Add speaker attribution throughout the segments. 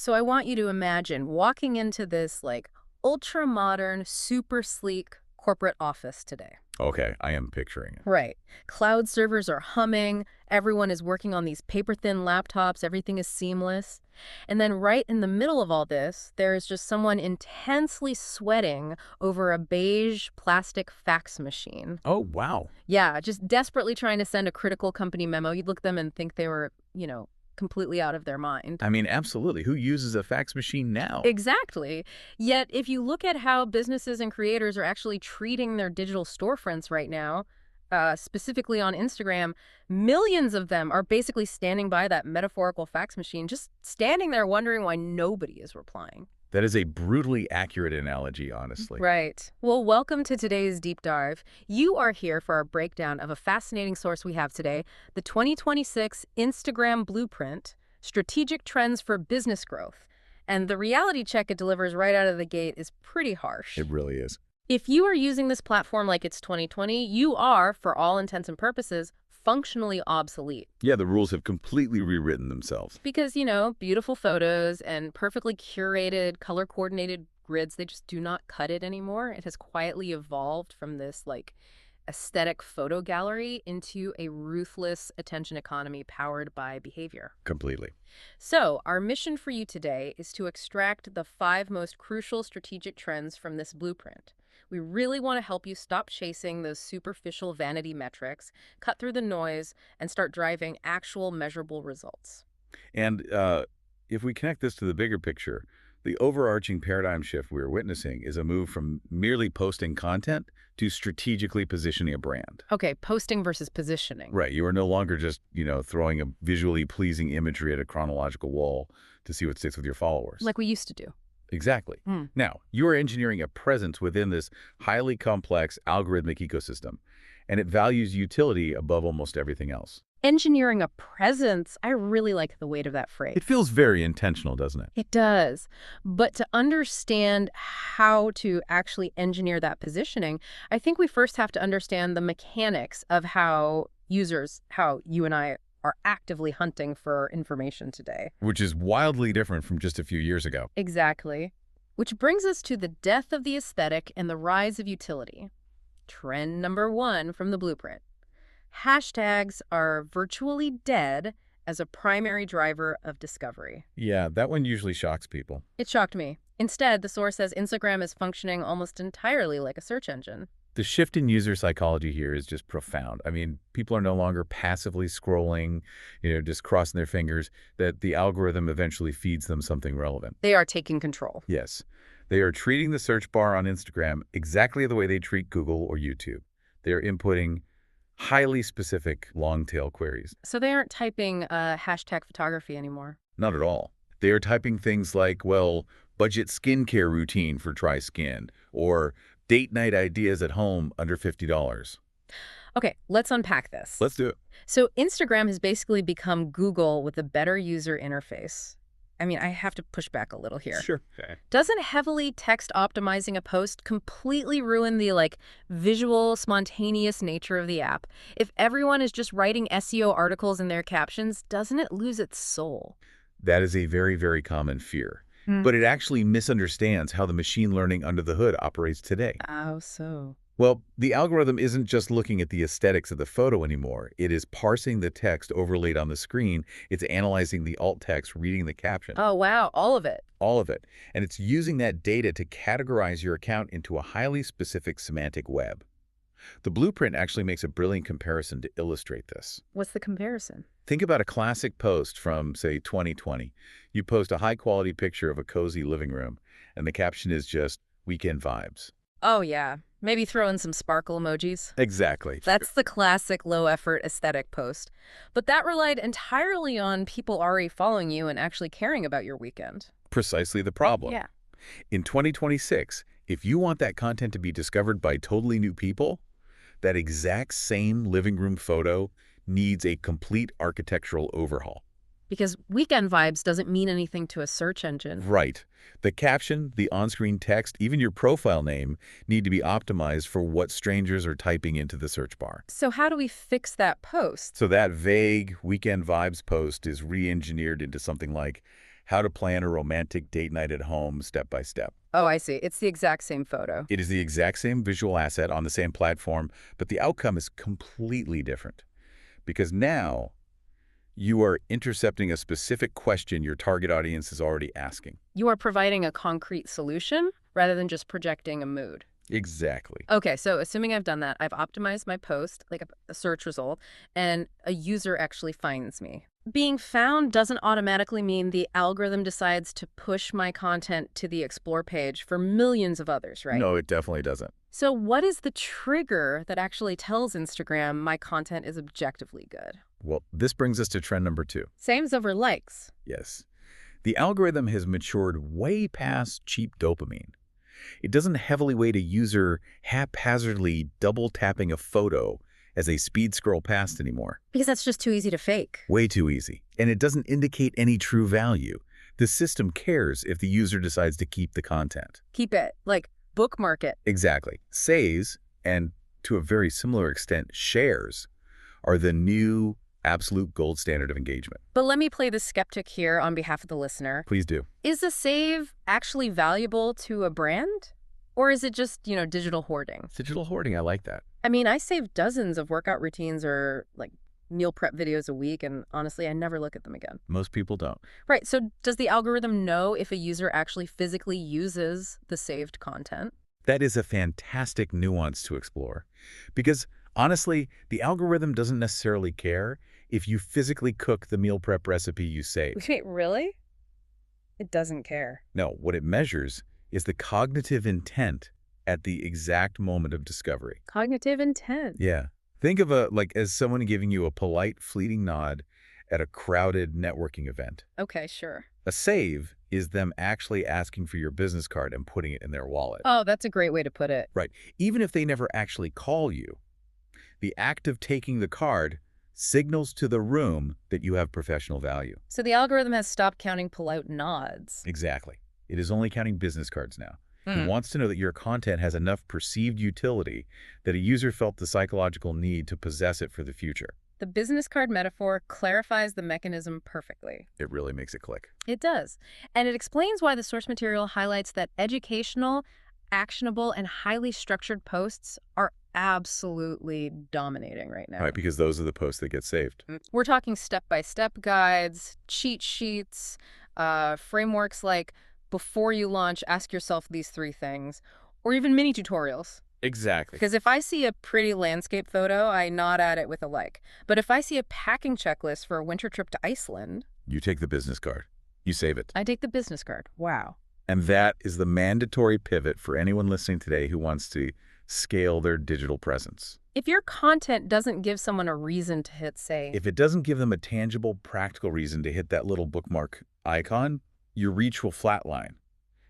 Speaker 1: So I want you to imagine walking into this like ultra modern, super sleek corporate office today.
Speaker 2: Okay, I am picturing it.
Speaker 1: Right. Cloud servers are humming. Everyone is working on these paper-thin laptops. Everything is seamless. And then right in the middle of all this, there is just someone intensely sweating over a beige plastic fax machine.
Speaker 2: Oh, wow.
Speaker 1: Yeah, just desperately trying to send a critical company memo. You'd look at them and think they were, completely out of their mind.
Speaker 2: I mean, absolutely. Who uses a fax machine now?
Speaker 1: Exactly. Yet, if you look at how businesses and creators are actually treating their digital storefronts right now, specifically on Instagram, millions of them are basically standing by that metaphorical fax machine, just standing there wondering why nobody is replying.
Speaker 2: That is a brutally accurate analogy, honestly.
Speaker 1: Right. Well, welcome to today's deep dive. You are here for our breakdown of a fascinating source we have today, the 2026 Instagram Blueprint, Strategic Trends for Business Growth. And the reality check it delivers right out of the gate is pretty harsh.
Speaker 2: It really is.
Speaker 1: If you are using this platform like it's 2020, you are, for all intents and purposes, functionally obsolete.
Speaker 2: Yeah, the rules have completely rewritten themselves.
Speaker 1: Because, beautiful photos and perfectly curated, color-coordinated grids, they just do not cut it anymore. It has quietly evolved from this, aesthetic photo gallery into a ruthless attention economy powered by behavior.
Speaker 2: Completely.
Speaker 1: So, our mission for you today is to extract the 5 most crucial strategic trends from this blueprint. We really want to help you stop chasing those superficial vanity metrics, cut through the noise, and start driving actual measurable results.
Speaker 2: And if we connect this to the bigger picture, the overarching paradigm shift we're witnessing is a move from merely posting content to strategically positioning a brand.
Speaker 1: Okay, posting versus positioning.
Speaker 2: Right. You are no longer just, throwing a visually pleasing imagery at a chronological wall to see what sticks with your followers.
Speaker 1: Like we used to do.
Speaker 2: Exactly. Now, you are engineering a presence within this highly complex algorithmic ecosystem, and it values utility above almost everything else.
Speaker 1: Engineering a presence, I really like the weight of that phrase.
Speaker 2: It feels very intentional, doesn't it?
Speaker 1: It does. But to understand how to actually engineer that positioning, I think we first have to understand the mechanics of how you and I are actively hunting for information today.
Speaker 2: Which is wildly different from just a few years ago.
Speaker 1: Exactly. Which brings us to the death of the aesthetic and the rise of utility. Trend number 1 from the blueprint. Hashtags are virtually dead as a primary driver of discovery.
Speaker 2: Yeah, that one usually shocks people.
Speaker 1: It shocked me. Instead, the source says Instagram is functioning almost entirely like a search engine.
Speaker 2: The shift in user psychology here is just profound. I mean, people are no longer passively scrolling, just crossing their fingers that the algorithm eventually feeds them something relevant.
Speaker 1: They are taking control.
Speaker 2: Yes. They are treating the search bar on Instagram exactly the way they treat Google or YouTube. They are inputting highly specific long-tail queries.
Speaker 1: So they aren't typing hashtag photography anymore.
Speaker 2: Not at all. They are typing things like, well, budget skincare routine for dry skin, or date night ideas at home under $50.
Speaker 1: Okay, let's unpack this.
Speaker 2: Let's do it.
Speaker 1: So Instagram has basically become Google with a better user interface. I mean, I have to push back a little here.
Speaker 2: Sure. Okay.
Speaker 1: Doesn't heavily text optimizing a post completely ruin the visual, spontaneous nature of the app? If everyone is just writing SEO articles in their captions, doesn't it lose its soul?
Speaker 2: That is a very, very common fear. But it actually misunderstands how the machine learning under the hood operates today.
Speaker 1: How so?
Speaker 2: Well, the algorithm isn't just looking at the aesthetics of the photo anymore. It is parsing the text overlaid on the screen. It's analyzing the alt text, reading the caption.
Speaker 1: Oh, wow, all of it.
Speaker 2: All of it. And it's using that data to categorize your account into a highly specific semantic web. The blueprint actually makes a brilliant comparison to illustrate this.
Speaker 1: What's the comparison?
Speaker 2: Think about a classic post from, say, 2020. You post a high-quality picture of a cozy living room, and the caption is just weekend vibes.
Speaker 1: Oh, yeah. Maybe throw in some sparkle emojis.
Speaker 2: Exactly.
Speaker 1: That's the classic low-effort aesthetic post. But that relied entirely on people already following you and actually caring about your weekend.
Speaker 2: Precisely the problem.
Speaker 1: Yeah.
Speaker 2: In 2026, if you want that content to be discovered by totally new people, that exact same living room photo needs a complete architectural overhaul.
Speaker 1: Because weekend vibes doesn't mean anything to a search engine.
Speaker 2: Right. The caption, the on-screen text, even your profile name need to be optimized for what strangers are typing into the search bar.
Speaker 1: So how do we fix that post?
Speaker 2: So that vague weekend vibes post is re-engineered into something like How to plan a romantic date night at home step by step.
Speaker 1: Oh, I see. It's the exact same photo.
Speaker 2: It is the exact same visual asset on the same platform, but the outcome is completely different. Because now you are intercepting a specific question your target audience is already asking.
Speaker 1: You are providing a concrete solution rather than just projecting a mood.
Speaker 2: Exactly.
Speaker 1: Okay, so assuming I've done that, I've optimized my post, like a search result, and a user actually finds me. Being found doesn't automatically mean the algorithm decides to push my content to the Explore page for millions of others, right?
Speaker 2: No, it definitely doesn't.
Speaker 1: So what is the trigger that actually tells Instagram my content is objectively good?
Speaker 2: Well, this brings us to trend number 2.
Speaker 1: Same's over likes.
Speaker 2: Yes. The algorithm has matured way past cheap dopamine. It doesn't heavily weight a user haphazardly double-tapping a photo as they speed scroll past anymore.
Speaker 1: Because that's just too easy to fake.
Speaker 2: Way too easy. And it doesn't indicate any true value. The system cares if the user decides to keep the content.
Speaker 1: Keep it, like bookmark it.
Speaker 2: Exactly. Saves, and to a very similar extent, shares, are the new absolute gold standard of engagement.
Speaker 1: But let me play the skeptic here on behalf of the listener.
Speaker 2: Please do.
Speaker 1: Is a save actually valuable to a brand? Or is it just, digital hoarding?
Speaker 2: Digital hoarding, I like that.
Speaker 1: I mean, I save dozens of workout routines or like meal prep videos a week, and honestly, I never look at them again.
Speaker 2: Most people don't.
Speaker 1: Right, so does the algorithm know if a user actually physically uses the saved content?
Speaker 2: That is a fantastic nuance to explore. Because honestly, the algorithm doesn't necessarily care if you physically cook the meal prep recipe you saved.
Speaker 1: Wait, really? It doesn't care.
Speaker 2: No, what it measures is the cognitive intent at the exact moment of discovery.
Speaker 1: Cognitive intent.
Speaker 2: Yeah. Think of as someone giving you a polite, fleeting nod at a crowded networking event.
Speaker 1: Okay, sure.
Speaker 2: A save is them actually asking for your business card and putting it in their wallet.
Speaker 1: Oh, that's a great way to put it.
Speaker 2: Right. Even if they never actually call you, the act of taking the card signals to the room that you have professional value.
Speaker 1: So the algorithm has stopped counting polite nods.
Speaker 2: Exactly. It is only counting business cards now. It
Speaker 1: Hmm.
Speaker 2: wants to know that your content has enough perceived utility that a user felt the psychological need to possess it for the future.
Speaker 1: The business card metaphor clarifies the mechanism perfectly.
Speaker 2: It really makes it click.
Speaker 1: It does. And it explains why the source material highlights that educational, actionable, and highly structured posts are absolutely dominating right now.
Speaker 2: Right, because those are the posts that get saved.
Speaker 1: We're talking step-by-step guides, cheat sheets, frameworks like before you launch, ask yourself these 3 things, or even mini tutorials.
Speaker 2: Exactly.
Speaker 1: Because if I see a pretty landscape photo, I nod at it with a like. But if I see a packing checklist for a winter trip to Iceland,
Speaker 2: You take the business card. You save it.
Speaker 1: I take the business card. Wow.
Speaker 2: And that is the mandatory pivot for anyone listening today who wants to scale their digital presence.
Speaker 1: If your content doesn't give someone a reason to hit save,
Speaker 2: If it doesn't give them a tangible, practical reason to hit that little bookmark icon, your reach will flatline.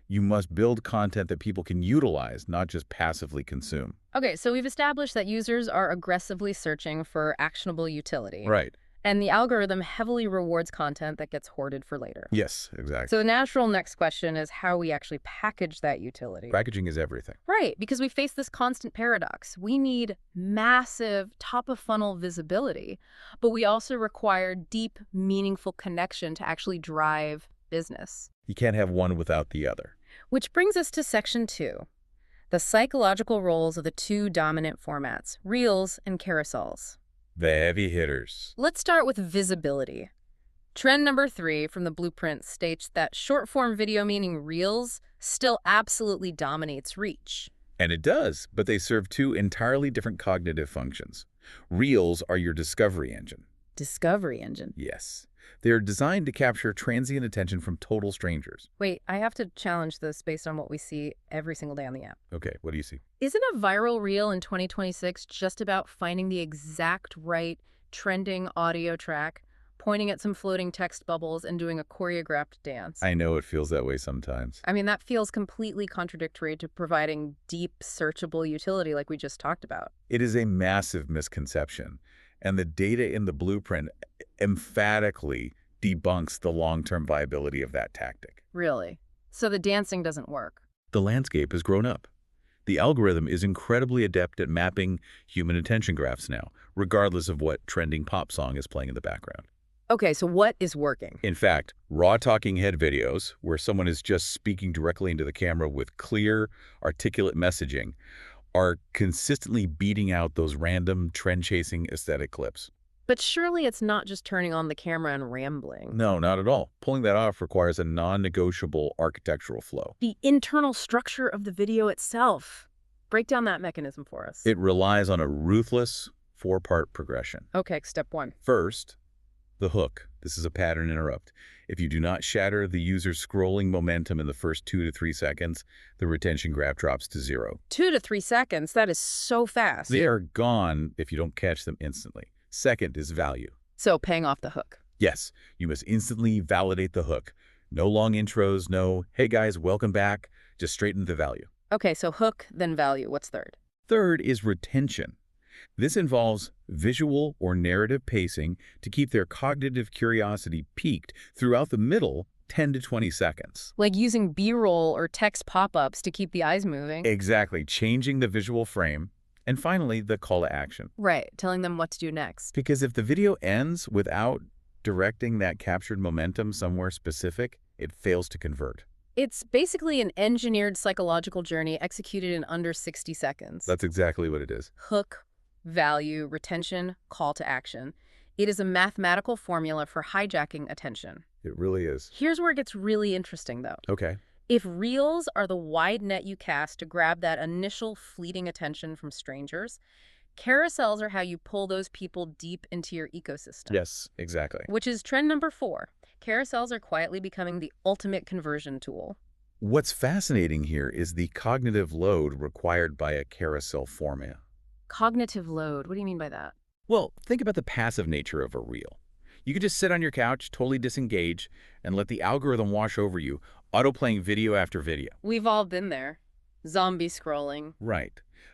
Speaker 2: You must build content that people can utilize, not just passively consume.
Speaker 1: okay, so we've established that users are aggressively searching for actionable utility.
Speaker 2: Right.
Speaker 1: And the algorithm heavily rewards content that gets hoarded for later.
Speaker 2: Yes, exactly.
Speaker 1: So the natural next question is how we actually package that utility.
Speaker 2: Packaging is everything.
Speaker 1: Right, because we face this constant paradox. We need massive top-of-funnel visibility, but we also require deep, meaningful connection to actually drive business.
Speaker 2: You can't have one without the other.
Speaker 1: Which brings us to section 2, the psychological roles of the 2 dominant formats, Reels and carousels.
Speaker 2: The heavy hitters.
Speaker 1: Let's start with visibility. Trend number 3 from the blueprint states that short-form video, meaning Reels, still absolutely dominates reach.
Speaker 2: And it does, but they serve 2 entirely different cognitive functions. Reels are your discovery engine.
Speaker 1: Discovery engine.
Speaker 2: Yes. They are designed to capture transient attention from total strangers.
Speaker 1: Wait, I have to challenge this based on what we see every single day on the app.
Speaker 2: Okay, what do you see?
Speaker 1: Isn't a viral reel in 2026 just about finding the exact right trending audio track, pointing at some floating text bubbles, and doing a choreographed dance?
Speaker 2: I know it feels that way sometimes.
Speaker 1: I mean, that feels completely contradictory to providing deep, searchable utility like we just talked about.
Speaker 2: It is a massive misconception, and the data in the blueprint emphatically debunks the long-term viability of that tactic.
Speaker 1: Really? So the dancing doesn't work?
Speaker 2: The landscape has grown up. The algorithm is incredibly adept at mapping human attention graphs now, regardless of what trending pop song is playing in the background.
Speaker 1: Okay, so what is working?
Speaker 2: In fact, raw talking head videos, where someone is just speaking directly into the camera with clear, articulate messaging, are consistently beating out those random, trend-chasing aesthetic clips.
Speaker 1: But surely it's not just turning on the camera and rambling.
Speaker 2: No, not at all. Pulling that off requires a non-negotiable architectural flow.
Speaker 1: The internal structure of the video itself. Break down that mechanism for us.
Speaker 2: It relies on a ruthless four-part progression.
Speaker 1: Okay, step one.
Speaker 2: First, the hook. This is a pattern interrupt. If you do not shatter the user's scrolling momentum in the first 2 to 3 seconds, the retention graph drops to 0.
Speaker 1: 2 to 3 seconds, that is so fast.
Speaker 2: They are gone if you don't catch them instantly. Second is value.
Speaker 1: So paying off the hook.
Speaker 2: Yes, you must instantly validate the hook. No long intros, no, hey guys, welcome back, just straight into the value.
Speaker 1: Okay, so hook, then value. What's third?
Speaker 2: Third is retention. This involves visual or narrative pacing to keep their cognitive curiosity peaked throughout the middle 10 to 20 seconds.
Speaker 1: Like using B-roll or text pop-ups to keep the eyes moving.
Speaker 2: Exactly, changing the visual frame. And finally, the call to action.
Speaker 1: Right, telling them what to do next.
Speaker 2: Because if the video ends without directing that captured momentum somewhere specific, it fails to convert.
Speaker 1: It's basically an engineered psychological journey executed in under 60 seconds.
Speaker 2: That's exactly what it is.
Speaker 1: Hook, value, retention, call to action. It is a mathematical formula for hijacking attention.
Speaker 2: It really is.
Speaker 1: Here's where it gets really interesting, though.
Speaker 2: Okay.
Speaker 1: If reels are the wide net you cast to grab that initial fleeting attention from strangers, carousels are how you pull those people deep into your ecosystem.
Speaker 2: Yes, exactly.
Speaker 1: Which is trend number 4. Carousels are quietly becoming the ultimate conversion tool.
Speaker 2: What's fascinating here is the cognitive load required by a carousel format.
Speaker 1: Cognitive load, what do you mean by that?
Speaker 2: Well, think about the passive nature of a reel. You could just sit on your couch, totally disengage, and let the algorithm wash over you, auto-playing video after video.
Speaker 1: We've all been there. Zombie scrolling.
Speaker 2: Right.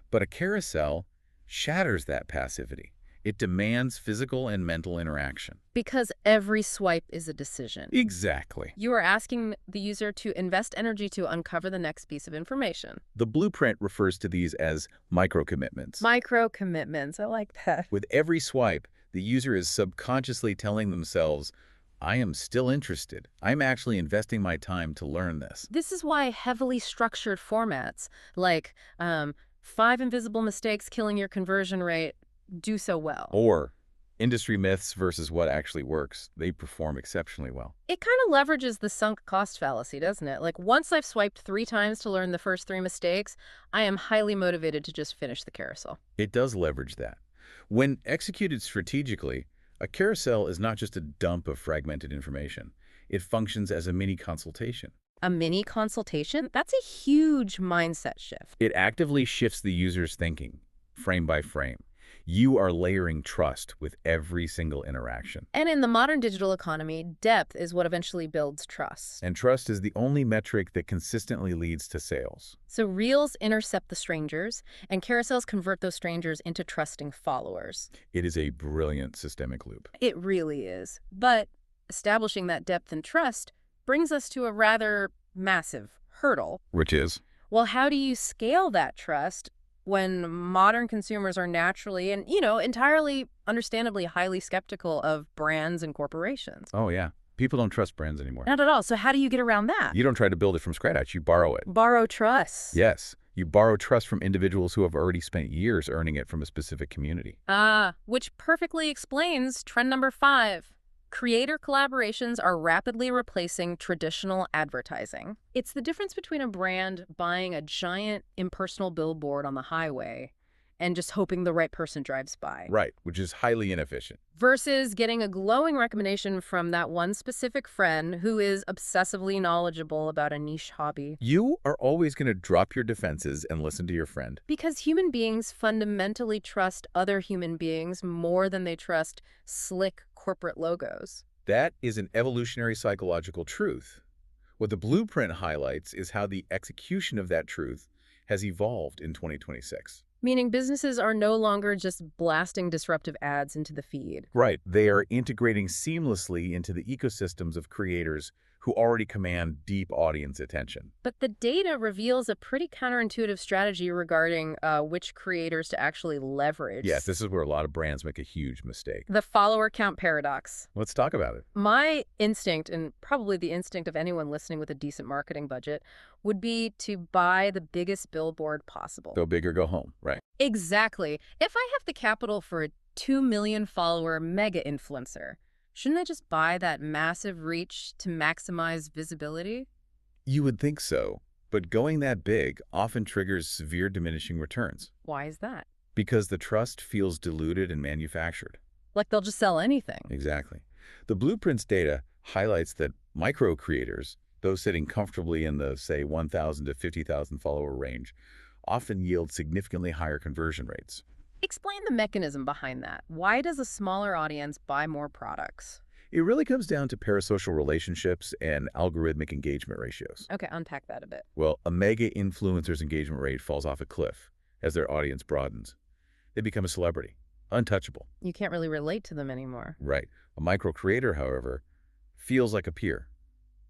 Speaker 2: But a carousel shatters that passivity. It demands physical and mental interaction.
Speaker 1: Because every swipe is a decision.
Speaker 2: Exactly.
Speaker 1: You are asking the user to invest energy to uncover the next piece of information.
Speaker 2: The blueprint refers to these as micro-commitments.
Speaker 1: Micro-commitments, I like that.
Speaker 2: With every swipe, the user is subconsciously telling themselves, I am still interested. I'm actually investing my time to learn this.
Speaker 1: This is why heavily structured formats, like 5 invisible mistakes killing your conversion rate, do so well.
Speaker 2: Or industry myths versus what actually works. They perform exceptionally well.
Speaker 1: It kind of leverages the sunk cost fallacy, doesn't it? Like, once I've swiped 3 times to learn the first 3 mistakes, I am highly motivated to just finish the carousel.
Speaker 2: It does leverage that. When executed strategically, a carousel is not just a dump of fragmented information. It functions as a mini consultation.
Speaker 1: A mini consultation? That's a huge mindset shift.
Speaker 2: It actively shifts the user's thinking, frame by frame. You are layering trust with every single interaction.
Speaker 1: And in the modern digital economy, depth is what eventually builds trust.
Speaker 2: And trust is the only metric that consistently leads to sales.
Speaker 1: So reels intercept the strangers, and carousels convert those strangers into trusting followers.
Speaker 2: It is a brilliant systemic loop.
Speaker 1: It really is. But establishing that depth and trust brings us to a rather massive hurdle.
Speaker 2: Which is?
Speaker 1: Well, how do you scale that trust when modern consumers are naturally and, entirely understandably highly skeptical of brands and corporations?
Speaker 2: Oh, yeah. People don't trust brands anymore.
Speaker 1: Not at all. So how do you get around that?
Speaker 2: You don't try to build it from scratch. You borrow it.
Speaker 1: Borrow trust.
Speaker 2: Yes. You borrow trust from individuals who have already spent years earning it from a specific community.
Speaker 1: Which perfectly explains trend number 5. Creator collaborations are rapidly replacing traditional advertising. It's the difference between a brand buying a giant impersonal billboard on the highway and just hoping the right person drives by.
Speaker 2: Right, which is highly inefficient.
Speaker 1: Versus getting a glowing recommendation from that one specific friend who is obsessively knowledgeable about a niche hobby.
Speaker 2: You are always going to drop your defenses and listen to your friend.
Speaker 1: Because human beings fundamentally trust other human beings more than they trust slick corporate logos.
Speaker 2: That is an evolutionary psychological truth. What the blueprint highlights is how the execution of that truth has evolved in 2026.
Speaker 1: Meaning businesses are no longer just blasting disruptive ads into the feed.
Speaker 2: Right. They are integrating seamlessly into the ecosystems of creators who already command deep audience attention.
Speaker 1: But the data reveals a pretty counterintuitive strategy regarding which creators to actually leverage.
Speaker 2: Yes, this is where a lot of brands make a huge mistake.
Speaker 1: The follower count paradox.
Speaker 2: Let's talk about it.
Speaker 1: My instinct, and probably the instinct of anyone listening with a decent marketing budget, would be to buy the biggest billboard possible.
Speaker 2: Go big or go home, right?
Speaker 1: Exactly. If I have the capital for a 2 million follower mega influencer, shouldn't I just buy that massive reach to maximize visibility?
Speaker 2: You would think so, but going that big often triggers severe diminishing returns
Speaker 1: Why is that?
Speaker 2: because the trust feels diluted and manufactured.
Speaker 1: Like they'll just sell anything.
Speaker 2: Exactly. The Blueprints data highlights that micro creators, those sitting comfortably in the, say, 1,000 to 50,000 follower range, often yield significantly higher conversion rates.
Speaker 1: Explain the mechanism behind that. Why does a smaller audience buy more products?
Speaker 2: It really comes down to parasocial relationships and algorithmic engagement ratios.
Speaker 1: Okay, unpack that a bit.
Speaker 2: Well, a mega influencer's engagement rate falls off a cliff as their audience broadens. They become a celebrity, untouchable.
Speaker 1: You can't really relate to them anymore.
Speaker 2: Right. A micro creator, however, feels like a peer,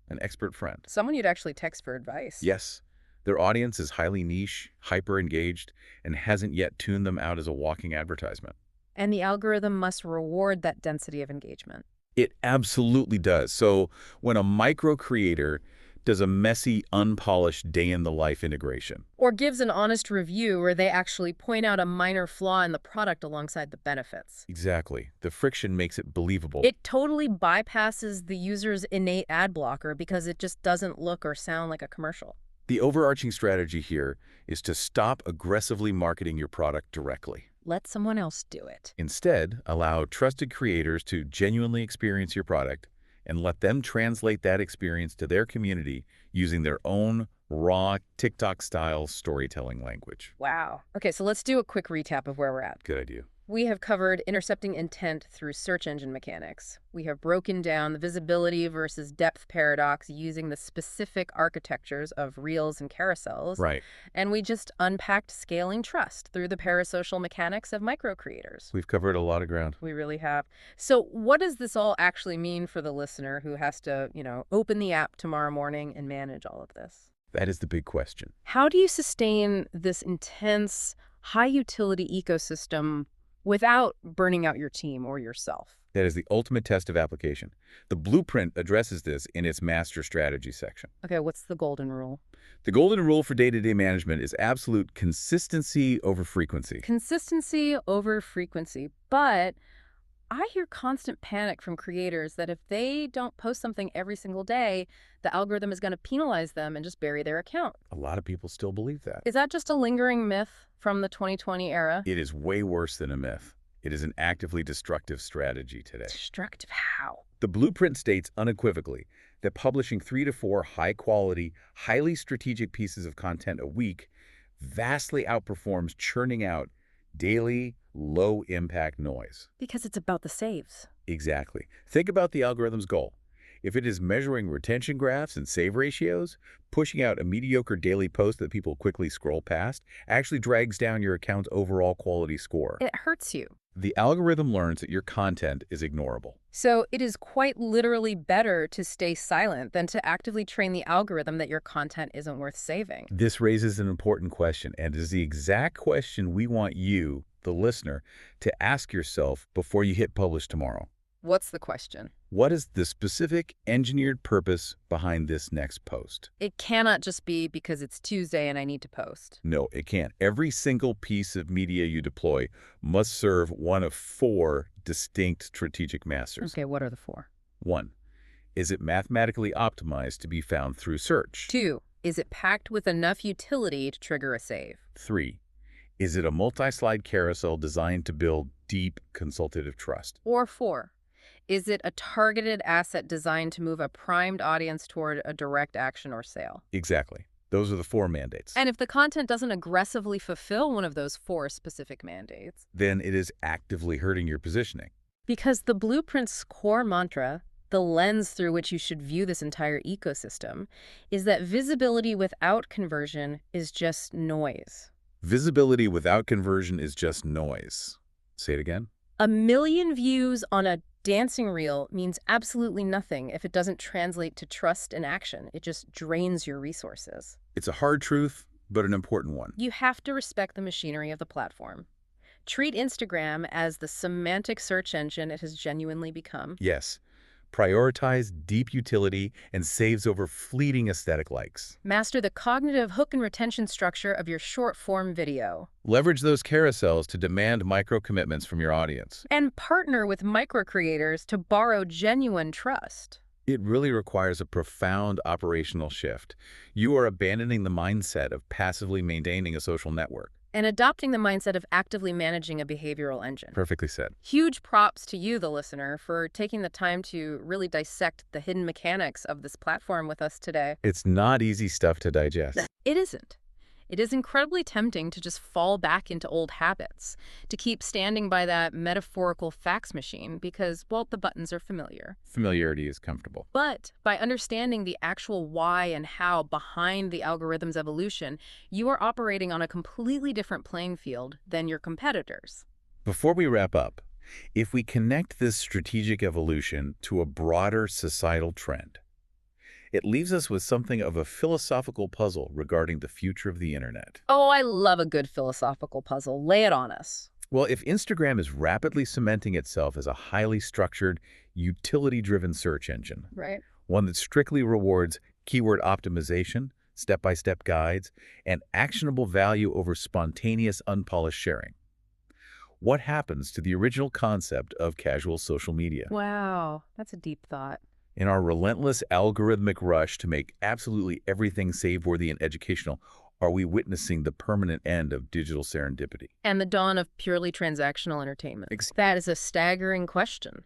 Speaker 2: an expert friend.
Speaker 1: Someone you'd actually text for advice.
Speaker 2: Yes, their audience is highly niche, hyper-engaged, and hasn't yet tuned them out as a walking advertisement.
Speaker 1: And the algorithm must reward that density of engagement.
Speaker 2: It absolutely does. So when a micro creator does a messy, unpolished day-in-the-life integration,
Speaker 1: Or gives an honest review where they actually point out a minor flaw in the product alongside the benefits.
Speaker 2: exactly, the friction makes it believable.
Speaker 1: It totally bypasses the user's innate ad blocker because it just doesn't look or sound like a commercial.
Speaker 2: The overarching strategy here is to stop aggressively marketing your product directly.
Speaker 1: Let someone else do it.
Speaker 2: Instead, allow trusted creators to genuinely experience your product and let them translate that experience to their community using their own raw TikTok-style storytelling language.
Speaker 1: Wow. Okay, so let's do a quick recap of where we're at.
Speaker 2: Good idea.
Speaker 1: We have covered intercepting intent through search engine mechanics. We have broken down the visibility versus depth paradox using the specific architectures of reels and carousels.
Speaker 2: Right.
Speaker 1: And we just unpacked scaling trust through the parasocial mechanics of micro creators.
Speaker 2: We've covered a lot of ground.
Speaker 1: We really have. So what does this all actually mean for the listener who has to, open the app tomorrow morning and manage all of this?
Speaker 2: That is the big question.
Speaker 1: How do you sustain this intense, high-utility ecosystem without burning out your team or yourself?
Speaker 2: That is the ultimate test of application. The Blueprint addresses this in its master strategy section.
Speaker 1: Okay, what's the golden rule?
Speaker 2: The golden rule for day-to-day management is absolute consistency over frequency.
Speaker 1: Consistency over frequency. But I hear constant panic from creators that if they don't post something every single day, the algorithm is going to penalize them and just bury their account.
Speaker 2: A lot of people still believe that.
Speaker 1: Is that just a lingering myth from the 2020 era?
Speaker 2: It is way worse than a myth. It is an actively destructive strategy today.
Speaker 1: Destructive how?
Speaker 2: The Blueprint states unequivocally that publishing 3 to 4 high-quality, highly strategic pieces of content a week vastly outperforms churning out daily, low-impact noise.
Speaker 1: Because it's about the saves.
Speaker 2: Exactly. Think about the algorithm's goal. If it is measuring retention graphs and save ratios, pushing out a mediocre daily post that people quickly scroll past actually drags down your account's overall quality score.
Speaker 1: It hurts you.
Speaker 2: The algorithm learns that your content is ignorable.
Speaker 1: So it is quite literally better to stay silent than to actively train the algorithm that your content isn't worth saving.
Speaker 2: This raises an important question, and is the exact question we want you, the listener, to ask yourself before you hit publish tomorrow.
Speaker 1: What's the question?
Speaker 2: What is the specific engineered purpose behind this next post?
Speaker 1: It cannot just be because it's Tuesday and I need to post.
Speaker 2: No, it can't. Every single piece of media you deploy must serve one of 4 distinct strategic masters.
Speaker 1: Okay, what are the 4?
Speaker 2: 1. Is it mathematically optimized to be found through search?
Speaker 1: 2. Is it packed with enough utility to trigger a save?
Speaker 2: 3. Is it a multi-slide carousel designed to build deep consultative trust?
Speaker 1: Or 4. Is it a targeted asset designed to move a primed audience toward a direct action or sale?
Speaker 2: Exactly. Those are the 4 mandates.
Speaker 1: And if the content doesn't aggressively fulfill one of those 4 specific mandates,
Speaker 2: then it is actively hurting your positioning.
Speaker 1: because the Blueprint's core mantra, the lens through which you should view this entire ecosystem, is that visibility without conversion is just noise.
Speaker 2: Visibility without conversion is just noise. Say it again.
Speaker 1: 1 million views on a Dancing reel means absolutely nothing if it doesn't translate to trust and action. It just drains your resources.
Speaker 2: It's a hard truth, but an important one.
Speaker 1: You have to respect the machinery of the platform. Treat Instagram as the semantic search engine it has genuinely become.
Speaker 2: Yes, prioritize deep utility and saves over fleeting aesthetic likes.
Speaker 1: Master the cognitive hook and retention structure of your short-form video.
Speaker 2: Leverage those carousels to demand micro-commitments from your audience.
Speaker 1: And partner with micro-creators to borrow genuine trust.
Speaker 2: It really requires a profound operational shift. You are abandoning the mindset of passively maintaining a social network.
Speaker 1: And adopting the mindset of actively managing a behavioral engine.
Speaker 2: Perfectly said.
Speaker 1: Huge props to you, the listener, for taking the time to really dissect the hidden mechanics of this platform with us today.
Speaker 2: It's not easy stuff to digest.
Speaker 1: It isn't. It is incredibly tempting to just fall back into old habits, to keep standing by that metaphorical fax machine because, well, the buttons are familiar.
Speaker 2: Familiarity is comfortable.
Speaker 1: But by understanding the actual why and how behind the algorithm's evolution, you are operating on a completely different playing field than your competitors.
Speaker 2: Before we wrap up, if we connect this strategic evolution to a broader societal trend, it leaves us with something of a philosophical puzzle regarding the future of the internet.
Speaker 1: Oh, I love a good philosophical puzzle. Lay it on us.
Speaker 2: Well, if Instagram is rapidly cementing itself as a highly structured, utility-driven search engine,
Speaker 1: Right.
Speaker 2: one that strictly rewards keyword optimization, step-by-step guides, and actionable value over spontaneous, unpolished sharing, what happens to the original concept of casual social media?
Speaker 1: Wow, that's a deep thought.
Speaker 2: In our relentless algorithmic rush to make absolutely everything save-worthy and educational, are we witnessing the permanent end of digital serendipity?
Speaker 1: And the dawn of purely transactional entertainment.
Speaker 2: Ex-
Speaker 1: That is a staggering question.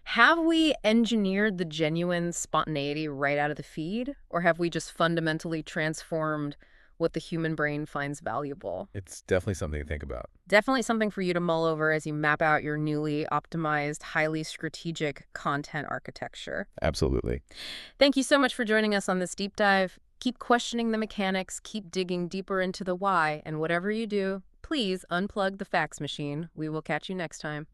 Speaker 1: Have we engineered the genuine spontaneity right out of the feed? Or have we just fundamentally transformed what the human brain finds valuable?
Speaker 2: It's definitely something to think about.
Speaker 1: Definitely something for you to mull over as you map out your newly optimized, highly strategic content architecture.
Speaker 2: Absolutely.
Speaker 1: Thank you so much for joining us on this deep dive. Keep questioning the mechanics, keep digging deeper into the why, and whatever you do, please unplug the fax machine. We will catch you next time.